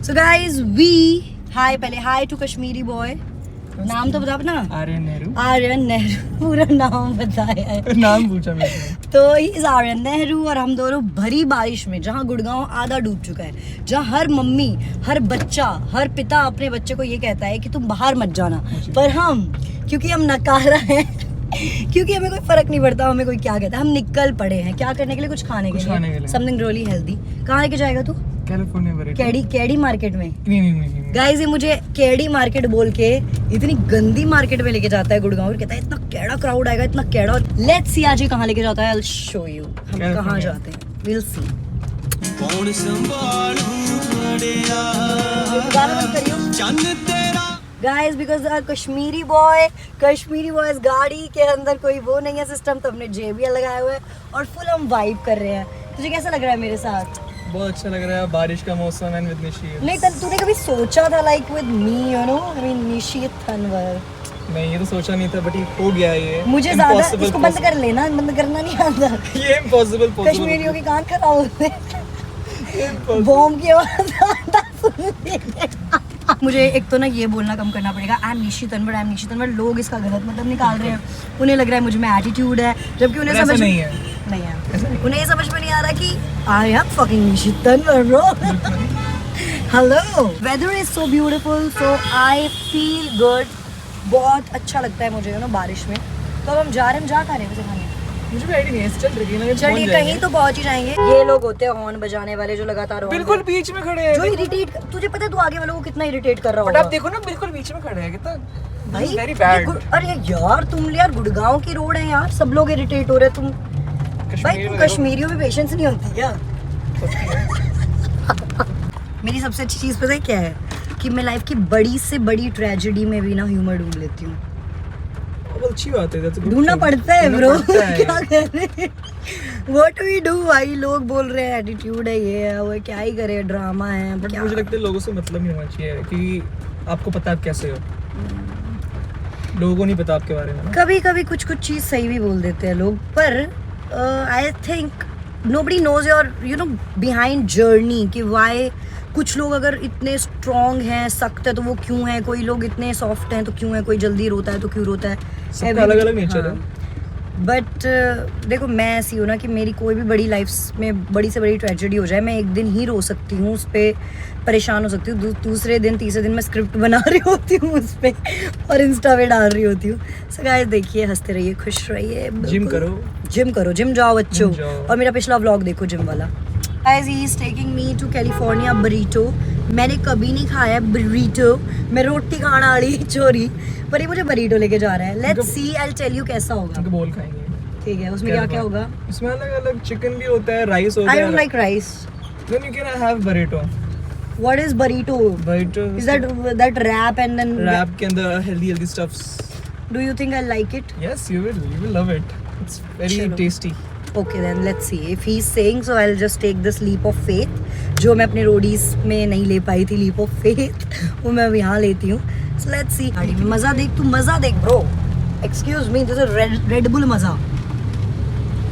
So guys, हाय पहले हाय to Kashmiri boy. नाम तो बता अपना। आर्यन नेहरू पूरा नाम बताया है। नाम पूछा मैंने। तो ही इज आर्यन नेहरू और हम दोनों भरी बारिश में, जहाँ गुड़गांव आधा डूब चुका है, जहाँ हर मम्मी, हर बच्चा, हर पिता अपने बच्चे को ये कहता है कि तुम बाहर मत जाना, पर हम, क्योंकि हम नकारा हैं क्योंकि हमें कोई फर्क नहीं पड़ता हमें कोई क्या कहता है, हम निकल पड़े हैं क्या करने के लिए, कुछ खाने के लिए, समथिंग रियली हेल्दी। कहाँ लेके जाएगा तू? कैलिफोर्निया केडी मार्केट में। नहीं। गाइस ये मुझे केडी मार्केट बोल के इतनी गंदी मार्केट में लेके जाता है गुड़गांव और कहता है इतना कैड़ा क्राउड आएगा, इतना कैड़ा। लेट्स सी आज ये कहाँ लेके जाता है। I'll show you हम कहाँ जाते हैं। We'll see। Guys because Kashmiri boys गाड़ी के अंदर कोई वो नहीं है सिस्टम, तो हमने JBL लगाया हुआ है और फुल हम वाइब कर रहे हैं। तुझे कैसा लग रहा है मेरे साथ? बहुत अच्छा लग रहा है, बारिश का मौसम है विद निशी। नहीं तूने कभी सोचा था like with me, you know, I mean Nishi Tanwar? नहीं, ये तो सोचा नहीं था, बट ये हो गया। ये मुझे ज्यादा इसको बंद कर लेना, बंद करना नहीं आता। ये इम्पॉसिबल कश्मीरियों के कान खराब होते हैं बॉम्ब की आवाज। मुझे एक तो ना ये बोलना कम करना पड़ेगा, आई एम निशी तनवर। लोग इसका गलत मतलब निकाल रहे हैं, उन्हें लग रहा है मुझे में एटीट्यूड है, जबकि उन्हें समझ नहीं है। उन्हें ये समझ में नहीं आ रहा कि I am fucking Nishi Tanwar bro. Hello, weather is so beautiful, so I feel good. बहुत अच्छा लगता है मुझे, यू नो, बारिश में। तो अब हम जा रहे हैं, जा खा रहे हैं खाने। मुझे भी आईडिया नहीं है, चल रही है, चलिए कहीं तो पहुंच ही जाएंगे। ये लोग होते हैं हॉर्न बजाने वाले जो लगातार बिल्कुल बीच में खड़े हैं, जो इरिटेट। तुझे पता है तू आगे वालों को कितना इरिटेट कर रहा होगा। बट आप देखो ना, बिल्कुल बीच में खड़े हैं, कितना भाई वेरी बैड। अरे यार तुम यार गुड़गांव की रोड है यार, सब लोग इरिटेट हो रहे हैं। तुम भाई तुम कश्मीरियों में पेशेंस नहीं होती क्या? मेरी सबसे अच्छी चीज पता है क्या है, कि मैं लाइफ की बड़ी से बड़ी ट्रेजेडी में भी ना ह्यूमर ढूंढ लेती हूँ। अच्छी बात है, ढूंढना पड़ता है ब्रो, क्या करें, व्हाट वी डू। भाई लोग बोल रहे हैं एटीट्यूड है, ये है वो है, क्या ही करे, ड्रामा है। बट मुझे लगता है लोगों से मतलब नहीं होना चाहिए कि आपको पता आप कैसे हो, लोगों को नहीं पता आपके बारे में। कभी कभी कुछ चीज सही भी बोल देते हैं लोग, पर I think nobody knows your, you know, behind journey कि why कुछ लोग अगर इतने स्ट्रॉन्ग हैं, सख्त है, तो वो क्यों है, कोई लोग इतने सॉफ्ट हैं तो क्यों है, कोई जल्दी रोता है तो क्यों रोता है, सबका अलग अलग नेचर है। बट देखो मैं ऐसी हूँ ना कि मेरी कोई भी बड़ी लाइफ में बड़ी से बड़ी ट्रेजेडी हो जाए, मैं एक दिन ही रो सकती हूँ, उस पर परेशान हो सकती हूँ, दूसरे दिन तीसरे दिन मैं स्क्रिप्ट बना रही होती हूँ उस पर और इंस्टा पे डाल रही होती हूँ। सो गाइस देखिए, हंसते रहिए, खुश रहिए, जिम जाओ बच्चों। और मेरा पिछला व्लॉग देखो जिम वाला। Guys he is taking me to California burrito. मैंने कभी नहीं खाया बरीटो, मैं रोटी खाना वाली चोरी, पर ये मुझे बरीटो लेके जा रहा है। Let's see, I will tell you कैसा होगा। बोल खाएंगे, ठीक है। उसमें क्या होगा? इसमें अलग अलग चिकन भी होता है, राइस होता है। I don't like rice. Then you can have burrito. What is burrito? Burrito is that wrap and then wrap के अंदर healthy stuffs. Do you think I like it? Yes, you will love it. It's very tasty. Okay then let's see. If he's saying so, I'll just take this leap of faith. जो मैं अपने Roadies में नहीं ले पाई थी leap of faith, वो मैं अब यहाँ लेती हूँ। So let's see. मजा देख, तू मजा देख bro. Excuse me, this is Red Bull मजा।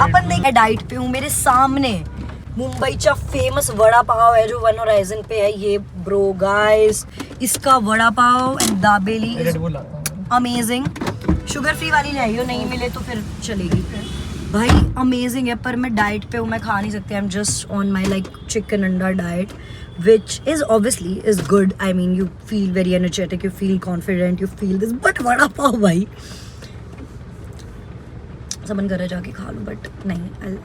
अपन देख डाइट पे हूँ, मेरे सामने मुंबईचा फेमस वड़ा पाव है जो वन होराइजन पे है। ये ब्रो गाइस, इसका vada pav and dabeli amazing. Sugar free वाली ले आइयो, नहीं मिले तो फिर चलेगी भाई। अमेजिंग है, पर मैं डाइट पे हूँ, मैं खा नहीं सकती। I am just on my like chicken anda diet, which is obviously is good. I mean you feel very energetic, you feel confident, you feel this. But vada pav भाई समन कर रहा जाके खा लूँ, बट नहीं,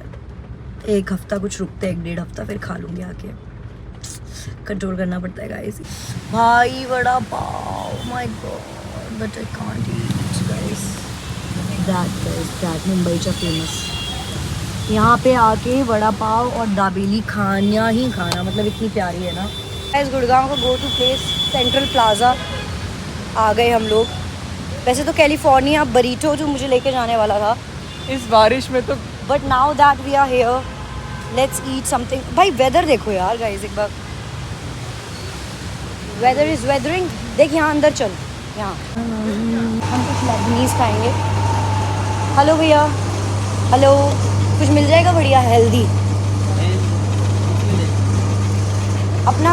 एक हफ्ता कुछ रुकते, 1-1.5 हफ्ता, फिर खा लूँगी आके। कंट्रोल करना पड़ता है गाइस। भाई vada pav, my god, but I can't eat guys. That मुंबईचा फेमस। यहाँ पे आके वड़ा पाव और दाबेली खाना ही खाना, मतलब इतनी प्यारी है ना। गाइस गुड़गांव का go to place central plaza आ गए हम लोग। वैसे तो कैलिफोर्निया बरीटो जो मुझे लेके जाने वाला था इस बारिश में तो, but now that we are here, let's eat something. भाई वेदर देखो यार गाइस एक बार, वेदर इज वेदरिंग। देख यहाँ अंदर चल, यहाँ हम कुछ लेबनीज खाएंगे। हेलो भैया, हेलो, कुछ मिल जाएगा बढ़िया हेल्दी? अपना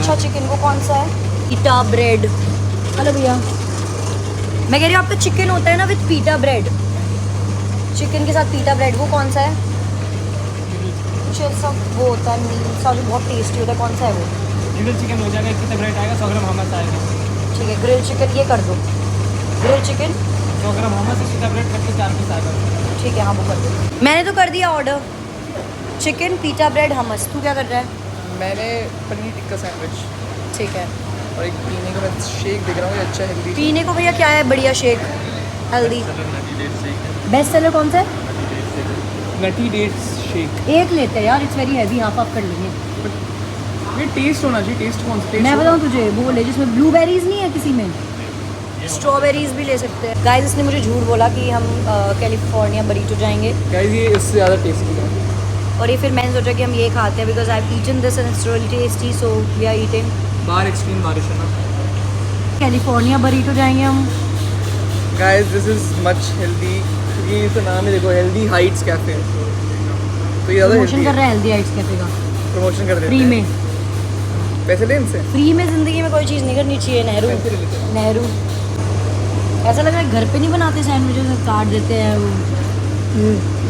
अच्छा चिकन, वो कौन सा है? पीटा ब्रेड। हेलो भैया, मैं कह रही हूँ आपका चिकन होता है ना विद पीटा ब्रेड, चिकन के साथ पीटा ब्रेड, वो कौन सा है? कुछ ऐसा वो होता है मील सा जो बहुत टेस्टी होता है, कौन सा है वो? ग्रिल चिकन हो जाएगा, कितना ब्रेड आएगा, 100 ग्राम हमस आएगा। ठीक है, ग्रिल चिकन ये कर दो, ग्रिल चिकन 100 ग्राम हमस, सीधा ब्रेड कट के 4 पीस आएगा। ठीक है, हाँ वो कर दो। मैंने तो कर दिया ऑर्डर, चिकन पीटा ब्रेड हमस। तू क्या कर रहा है? मैंने पनीर टिक्का सैंडविच ठीक है। और एक पीने का मैं शेक देख रहा हूँ, ये अच्छा हेल्दी। पीने को भैया क्या है? बढ़िया शेक, हेल्दी। बेस्ट सेलर कौन सा है? नटी डेट्स शेक। एक लेते हैं यार, it's very heavy, half half कर लेंगे। ये टेस्ट होना चाहिए, टेस्ट कौन सा टेस्ट? मैं बताऊँ तुझे, वो ले जिसमें ब्लूबेरीज नहीं है, किसी में स्ट्रॉबेरीज भी ले सकते हैं। गाइस इसने मुझे झूठ बोला कि हम कैलिफोर्निया बरीटो जाएंगे, गाइस ये इससे ज़्यादा टेस्टी है। और ये फिर मैंने सोचा कि हम ये खाते हैं because I have eaten this and it's really tasty, so we are eating. बाहर एक्सट्रीम बारिश है ना। कैलिफोर्निया बरीटो जाएंगे हम। Guys this is much healthy, क्योंकि इसका नाम ही देखो, हेल्दी हाइट्स कैफे। तो ये ज़्यादा प्रमोशन हेल्दी कर है। रहे हैं हेल्दी हाइट्स कैफे का, प्रमोशन कर देते फ्री हैं। में। पैसे ले इनसे। फ्री में ज़िंदगी में कोई चीज़ नहीं करनी चाहिए। नेहरू, पैसे ले लेते हैं। नेहरू ऐसा लग रहा है घर पे नहीं बनाते सैंडविचेस, काट देते हैं वो,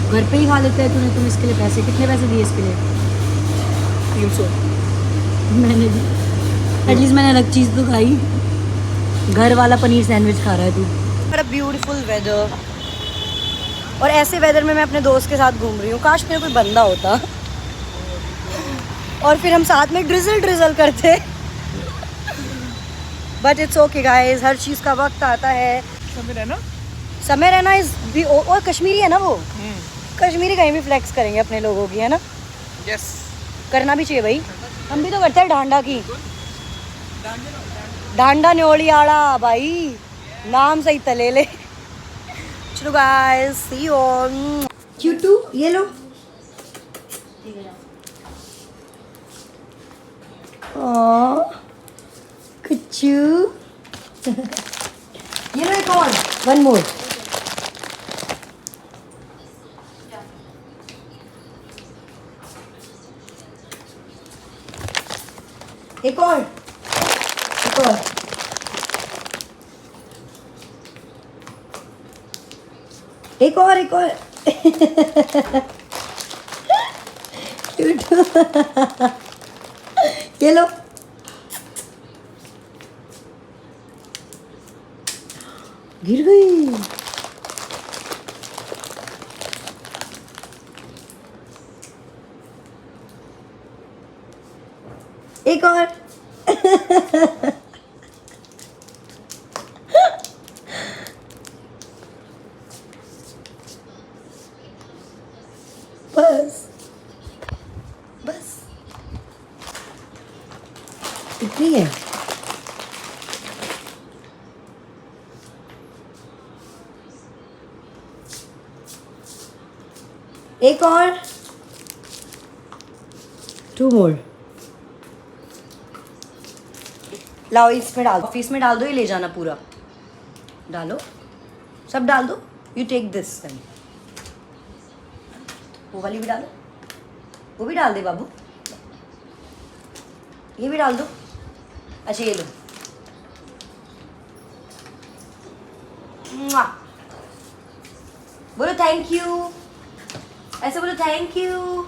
घर पे ही खा लेते हैं। तुम इसके लिए पैसे, कितने पैसे दिए इसके लिए? 300। मैंने भी, एटलीस्ट मैंने अलग चीज़ तो खाई। घर वाला पनीर सैंडविच खा रहा है तू। बड़ा ब्यूटीफुल वेदर, और ऐसे वेदर में मैं अपने दोस्त के साथ घूम रही हूँ। काश मेरा कोई बंदा होता और फिर हम साथ में ड्रिजल करते, बट इट्स ओके गाइस, हर चीज़ का वक्त आता है। समय रहना इज भी, और कश्मीरी है ना वो, कश्मीरी कहीं भी फ्लेक्स करेंगे अपने लोगों की, है ना? यस, करना भी चाहिए भाई, हम भी तो करते हैं डांडा की। डांडा न्योली आड़ा भाई, नाम सही तले ले। चलो गाइस, सी यू ऑन। क्यूटू ये लो। कुचू ये लो, एक और, वन मोर। एक और, एक और। एक और, एक और। ये लो। गिर गई। एक और। बस बस इतनी है। एक और, 2 मोर। लाओ इसमें डाल, ऑफिस में डाल दो, ये ले जाना पूरा। डालो, सब डाल दो। You take this. वो वाली भी डालो, वो भी डाल दे बाबू, ये भी डाल दो। अच्छा ये लो। मुआ। बोलो थैंक यू, ऐसे बोलो थैंक यू।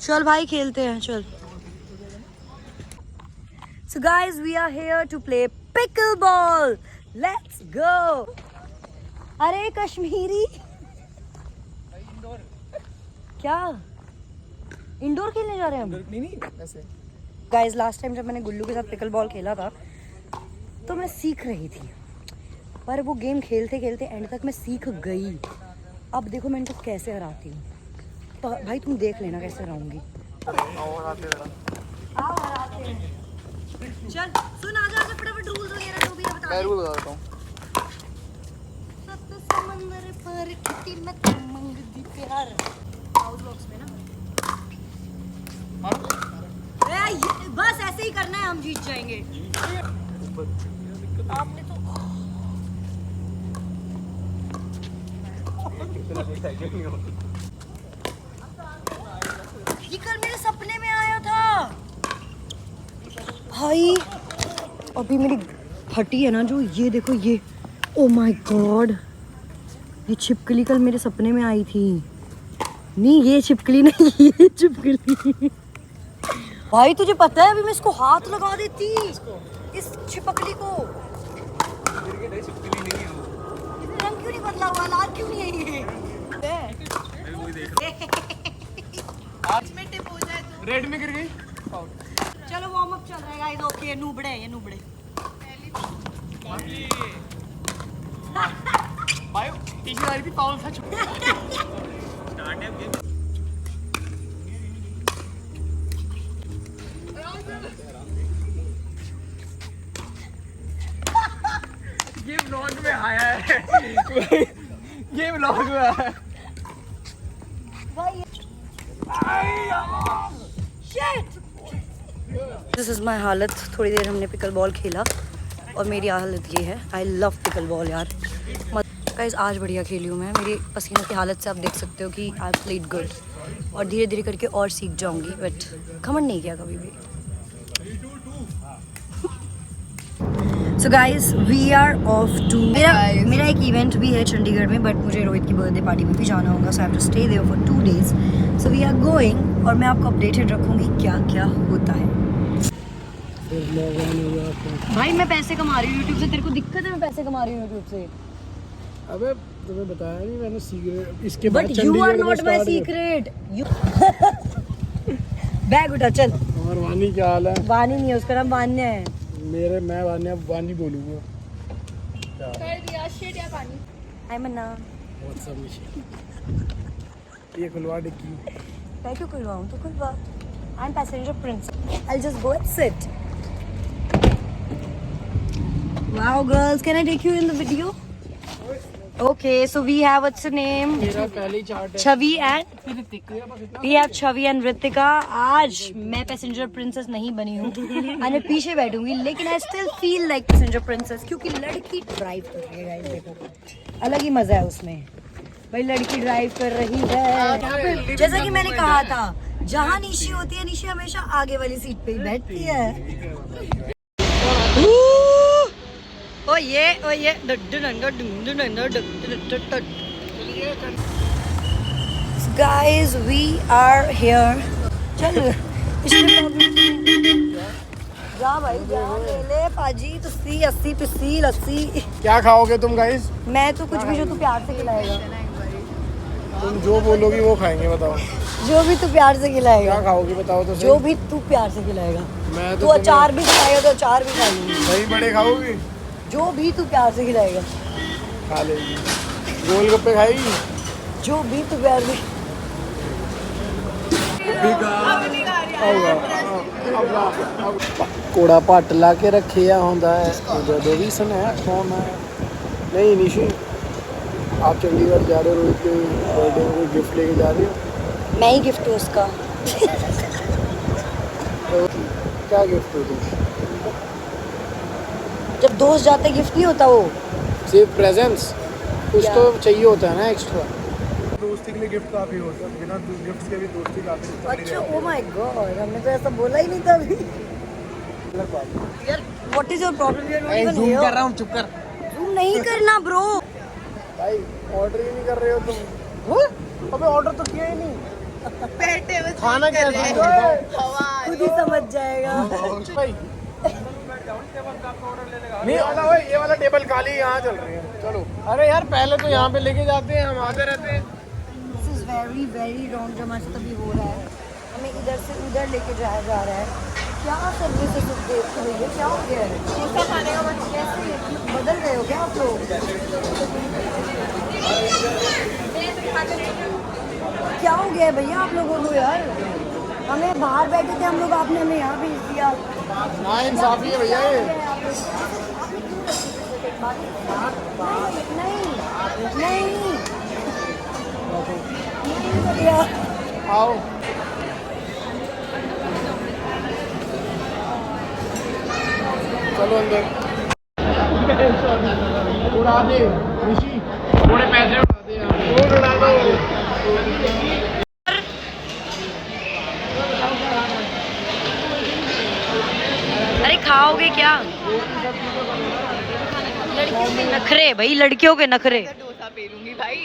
चल भाई खेलते हैं, चल। So guys, we are here to play pickleball. Let's go. अरे कश्मीरी क्या इंडोर खेलने जा रहे हैं हम? नहीं ऐसे। गाइस लास्ट टाइम जब मैंने गुल्लू के साथ पिकल बॉल खेला था तो मैं सीख रही थी, पर वो गेम खेलते खेलते एंड तक मैं सीख गई। अब देखो मैं इनको कैसे हराती हूँ, तो भाई तुम देख लेना कैसे हराऊंगी। चल सुन, आजा आजा फटाफट, रूल्स वगैरह जो भी है बता। मैं रूल बता देता हूँ। समंदर पर कितनी मैं मंगती प्यार। आउट बॉक्स में ना, बस ऐसे ही करना है, हम जीत जाएंगे। आपने तो ये कल मेरे सपने में आया भाई अभी मेरी फटी है ना जो, ये देखो ये, ओ माय गॉड, ये छिपकली कल मेरे सपने में आई थी। नहीं ये छिपकली नहीं, ये छिपकली। भाई तुझे पता है अभी मैं इसको हाथ लगा देती, इस छिपकली को। रंग क्यों नहीं बदला हुआ, लाल क्यों नहीं है ये? रेड में गिर गई। चलो वार्म अप चल रहा है गाइस। ओके नूबड़े ये नूबड़े। भाई पीछे आ रही थी, पाउल था ये व्लॉग में आया है। ये व्लॉग में आया है। दिस इज माई हालत। थोड़ी देर हमने पिकल बॉल खेला और मेरी हालत ये है। आई लव पिकल बॉल यार। गाइस आज बढ़िया खेली हूँ मैं। मेरी पसीने की हालत से आप देख सकते हो कि आई प्लेड गुड, और धीरे धीरे करके और सीख जाऊंगी, बट घमंड नहीं किया कभी भी। So guys we are off to, मेरा एक इवेंट भी है चंडीगढ़ में, बट मुझे रोहित की बर्थडे पार्टी में भी जाना होगा, so I have to stay there for 2 days। So we are going, और मैं आपको अपडेटेड रखूंगी क्या क्या होता है। भाई मैं पैसे कमा रही हूँ यूट्यूब से, तेरे को दिक्कत है मैं पैसे कमा रही हूँ यूट्यूब से? अबे तुम्हें बताया नहीं मैंने सीक्रेट इसके but you are not my secret. Bag उठा चल। और वानी क्या हाल है? वानी नहीं है, उसका नाम वान्य है। मैं वानी बोलूँगा। हाय मन्ना। ये खुलवा डिक्की। मैं क्यों खुलवाऊँ, तो खुलवा। I am passenger prince. I just go and sit. Wow girls, can I take you in the video? Okay, so we have, what's the name? मेरा पहली चार्ट है। छवि and we have Chhavi and Ritika. आज मैं passenger princess नहीं बनी हूँ, आज मैं पीछे बैठूंगी, लेकिन I still feel like passenger princess, क्योंकि लड़की ड्राइव कर रही है गाइस। देखो अलग ही मजा है उसमें, भाई लड़की ड्राइव कर रही है। जैसा कि मैंने कहा था, जहाँ निशी होती है, निशी हमेशा आगे वाली सीट पे ही बैठती है। ओ ये गाइस वी आर हियर। चल जा भाई जा, ले पाजी तुसी 80 पिस्सी लस्सी। क्या खाओगे तुम गाइस? मैं तो कुछ भी जो तू प्यार से खिलाएगा। तुम जो बोलोगी वो खाएंगे, बताओ। जो भी तू प्यार से खिलाएगा। क्या खाओगी बताओ तो सही। जो भी तू प्यार से खिलाएगा। मैं तू अचार भी खिलाएगा तो अचार भी खा लूंगी। दही बड़े खाओगी? जो भी तू प्यार से खिलाएगा खा लेगी। गोलगप्पे खाएगी? जो भी तू प्यार से। कोड़ा पट ला के रखे होंदा है जो भी सुना फोन है। नहीं निशी, आप चंडीगढ़ जा रहे हो, रोहित के बर्थडे में गिफ्ट लेके जा रही हो? मैं ही गिफ्ट हूँ उसका। तो क्या गिफ्ट हो तुम? जब दोस्त जाते गिफ्ट नहीं होता वो, सिर्फ प्रेजेंट्स, कुछ क्या? तो चाहिए होता है ना एक्स्ट्रा। दोस्ती के लिए गिफ्ट काफी होता है, बिना गिफ्ट के भी दोस्ती काफी। अच्छा ओ माय गॉड, हमने तो ऐसा बोला ही नहीं था अभी। यार what is your problem? You are not even zoom here. कर रहा हूँ, चुप कर। जूम नहीं करना ब्रो। भाई ऑर्डर ही नहीं कर रहे हो तुम। अबे ऑर्डर तो किया ही नहीं। खाना क्या है? खुद ही समझ जाएगा। भाई नहीं वाला है, ये वाला टेबल खाली यहाँ चल रही है। चलो अरे यार पहले तो यहाँ पे लेके जाते हैं, हम आते रहते हैं। This is very very wrong जो हमारे साथ अभी हो रहा है। हमें इधर से उधर लेके जाया जा रहा है। क्या सर्विस है कुछ देर के लिए? क्या हो गया है? कैसे बदल गए हो क्या आप लोग? क्या हो गया है भैया आप लोगों को यार? हमें बाहर बैठे थे हम लोग, आपने हमें यहाँ भेज दिया। ना इंसाफी है भैया ये। नहीं नहीं भैया, आओ चलो अंदर। उड़ा दे ऋषि, थोड़े पैसे उड़ा दे यार। उड़ा दो। अरे खाओगे क्या? लड़कियों के नखरे भाई, लड़कियों के नखरे। डोसा पे लूंगी भाई।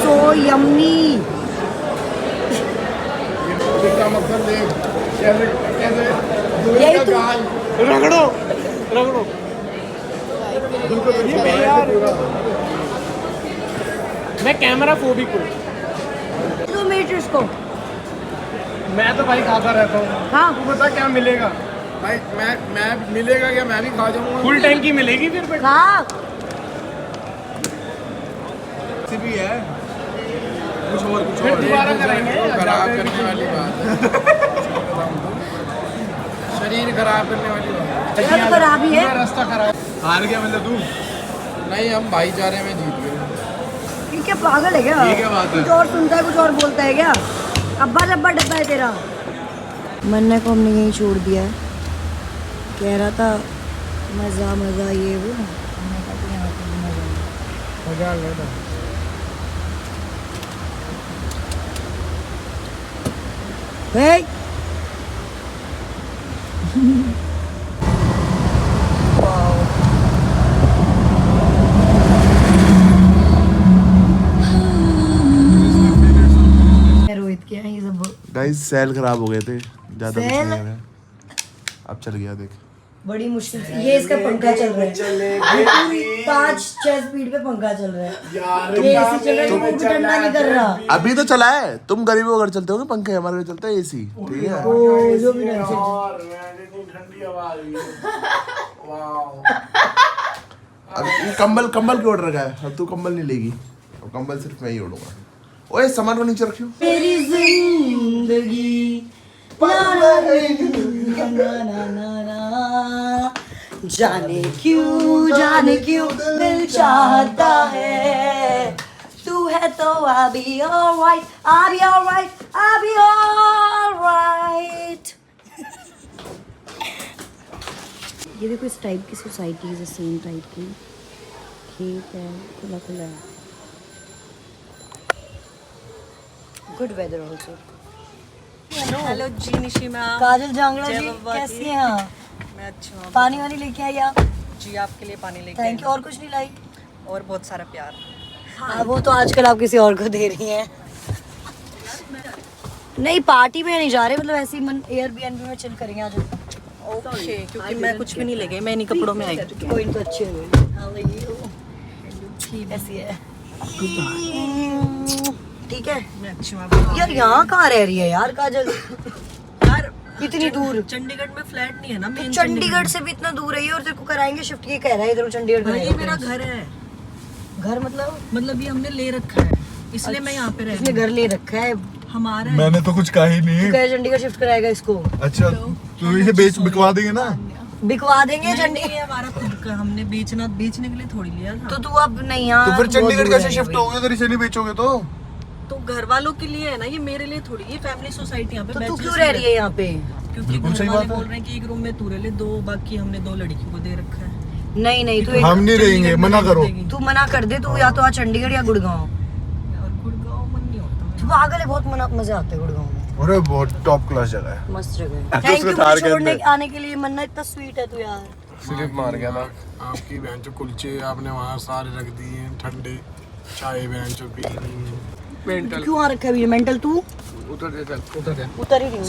so yummy. इसका मतलब देख कैसे कैसे यही तो रगड़ो रगड़ो ये यार मैं कैमरा फोबिक हूँ। 2 मिनट इसको। मैं तो भाई खाता रहता हूँ। हाँ तू बता क्या मिलेगा भाई? मैं मिलेगा क्या? मैं भी खा जाऊंगा। फुल टैंकी मिलेगी फिर खा। भी है कुछ और दोबारा कराएंगे। खराब करने वाली बात है। शरीर खराब करने वाली बात है। तो खराब ही है। रास्ता खराब। हार गया मतलब तू? नहीं, हम भाईचारे में जीत गए। ये क्या पागल है क्या? ये क्या बात है? कुछ और सुनता है, कुछ और बोलता है क्या? अब्बा डब्बा डब्बा है तेरा। मन्ना को हमने यहीं छोड़ दिया है। कह रहा था मजा मजा ये वो। हमने कहा कि यहाँ पे भी मजा है। मजा आ गया था। Hey! रोहित क्या है ये सब? गाइस सेल खराब हो गए थे, ज्यादा कुछ सेल? नहीं है। अब चल गया देख। बड़ी मुश्किल से ये इसका पंखा चल रहा है। 5-6 स्पीड पे पंखा चल रहा है। ये एसी चल रहा है तो वो भी ठंडा नहीं कर रहा। अभी तो चला है। तुम गरीबों घर चलते हो पंखे, हमारे घर चलता है एसी। ठीक है। ओ जो भी टेंशन। ठंडी हवा आ रही है। वाओ। अब ये कंबल क्यों ओढ़ रखा है? अब तू कंबल नहीं लेगी, अब कंबल सिर्फ मैं ही ओढ़ूंगा। ओए सामान को नीचे रखियो। मेरी जिंदगी जाने क्यों दिल चाहता है तू है तो I'll be alright, I'll be alright, I'll be alright। ये देखो इस टाइप की सोसाइटी है, सेम टाइप की खेत है, खुला खुला है। Good weather also. Hello ji Nishi ma'am. Kajal Jangra जय जी बाबा कैसी जी। हैं आप? मैं अच्छा हूँ। पानी वानी लेके आई आप? जी आपके लिए पानी लेके थैंक यू। और कुछ नहीं लाई? आई। और बहुत सारा प्यार। हाँ वो तो आजकल आप किसी और को दे रही हैं। नहीं पार्टी में नहीं जा रहे, मतलब ऐसे ही मन एयरबीएनबी में चिल करेंगे आज। ओके क्योंकि मैं कुछ भी नहीं ले गई, मैं इन्हीं कपड़ों में आई। कोई तो अच्छी हो गई। ऐसी है ठीक है। मैं अच्छी हूँ। यार यहाँ कहाँ रह रही है यार काजल? यार इतनी दूर चंडीगढ़ में फ्लैट नहीं है ना मेन। चंडीगढ़ से भी इतना दूर है ये, और तेरे को कराएंगे शिफ्ट। ये कह रहा है इधर चंडीगढ़ भाई ये कराएगा। मेरा घर है। घर मतलब ये हमने ले रखा है इसलिए मैं यहाँ पे रह इसने घर ले रखा है। हमारा मैंने तो कुछ कहा ही नहीं। कह चंडीगढ़ शिफ्ट कराएगा इसको। अच्छा तो इसे बिकवा देंगे ना। बिकवा देंगे चंडीगढ़। ये हमारा खुद का, हमने बेचने के लिए थोड़ी लिया था। तो तू अब नहीं यार तो फिर बहुत चंडीगढ़ दूर कैसे है शिफ्ट भाई। होगे अगर इसे नहीं बेचोगे तो? तो घर वालों के लिए है ना, ये मेरे लिए थोड़ी। ये फैमिली सोसाइटी यहाँ पे। तो तू bachelors क्यों रह रही है यहाँ पे? क्योंकि बिल्कुल घर सही वाले बात है। बोल रहे हैं कि एक रूम में तू रह ले, 2 बाकी हमने 2 लड़कियों को दे रखा है। नहीं तू हम नहीं रहेंगे, मना करो। तू मना कर दे। तू या तो आ चंडीगढ़ या गुड़गांव। और गुड़गांव मन नहीं होता। तू पागल है, बहुत मजा आता है गुड़गांव में। अरे बहुत टॉप क्लास जगह है। मस्त जगह है। तो थैंक उसको यू थार मुझे छोड़ने कहते आने के लिए। मन्ना इतना स्वीट है तू यार। स्लिप मार गया था आपकी बहन जो कुलचे आपने वहाँ सारे रख दिए ठंडे। चाय बहन जो पी मेंटल। क्यों आ रखा है मेंटल? तू उतर दे उतर ही नहीं हूँ।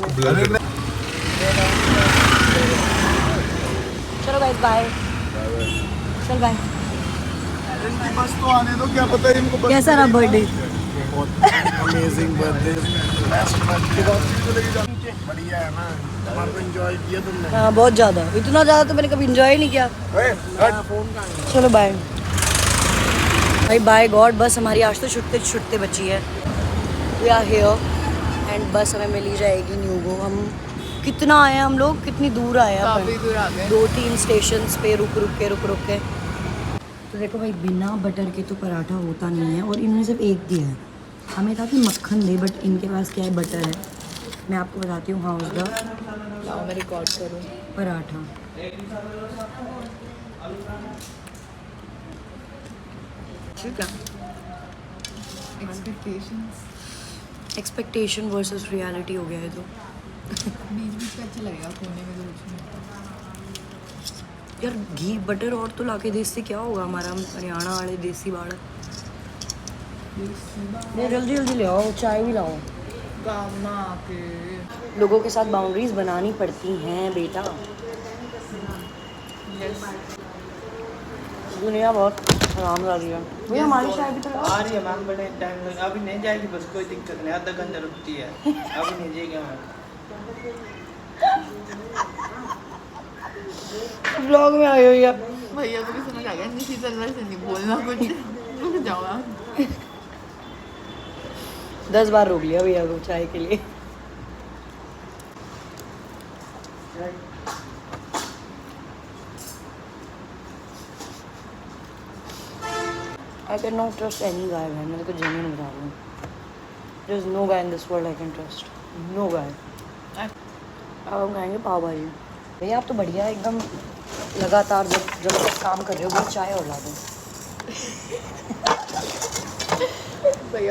चलो गाइस बाय। चल बाय। बस तो आने दो, क्या पता है इनको। कैसा रहा बर्थडे? Amazing birthday. बढ़िया है ना। हमारा एंजॉय किया तुमने। हाँ बहुत ज्यादा, इतना ज्यादा तो मैंने कभी एंजॉय नहीं किया। चलो बाय भाई, बाय गॉड। बस हमारी आज तो छुट्टे बची है। वी आर हियर एंड बस हमें मिल ही जाएगी न्यूगो। हम कितना आए हैं हम लोग, कितनी दूर आए हैं अपन। 2-3 स्टेशन पे रुक के। तो देखो भाई बिना बटर के तो पराठा होता नहीं है, और इन्होंने सिर्फ एक दिया है। हमें था कि मक्खन दे, बट इनके पास क्या है, बटर है। मैं आपको बताती हूँ हाउस द मैं रिकॉर्ड करूँ। पराठा। ठीक है। एक्सपेक्टेशन वर्सेस रियलिटी हो गया है तो बीच का अच्छा लगेगा कोने में कुछ यार घी बटर और तो लाके देश से क्या होगा हमारा हरियाणा वाले देसी बाड़ा ये जल्दी जल्दी ले आओ चाय भी लाओ गामा के लोगों के साथ बाउंड्रीज बनानी पड़ती हैं बेटा दुनिया बहुत आराम लग रही है भैया हमारी चाय भी तो लाओ। आ रही है मैम बड़े टाइम लगे अभी नहीं जाएगी बस कोई दिक्कत नहीं आधा घंटा रुकती है अभी नहीं जाएगी मैम ब्लॉग में आई हुई है भैया को भी समझ आ गया निशी तलवार से नहीं बोलना कुछ रुक जाओ आप 10 बार रोक लिया भैया को चाय के लिए I cannot trust any guy, man. मैं तो genuine बता रही हूँ. There's no guy in this world I can trust. No guy. अब हम खाएंगे पाव भाजी. भैया आप तो बढ़िया एकदम लगातार जब तक काम कर रहे हो वो चाय और ला दो. भैया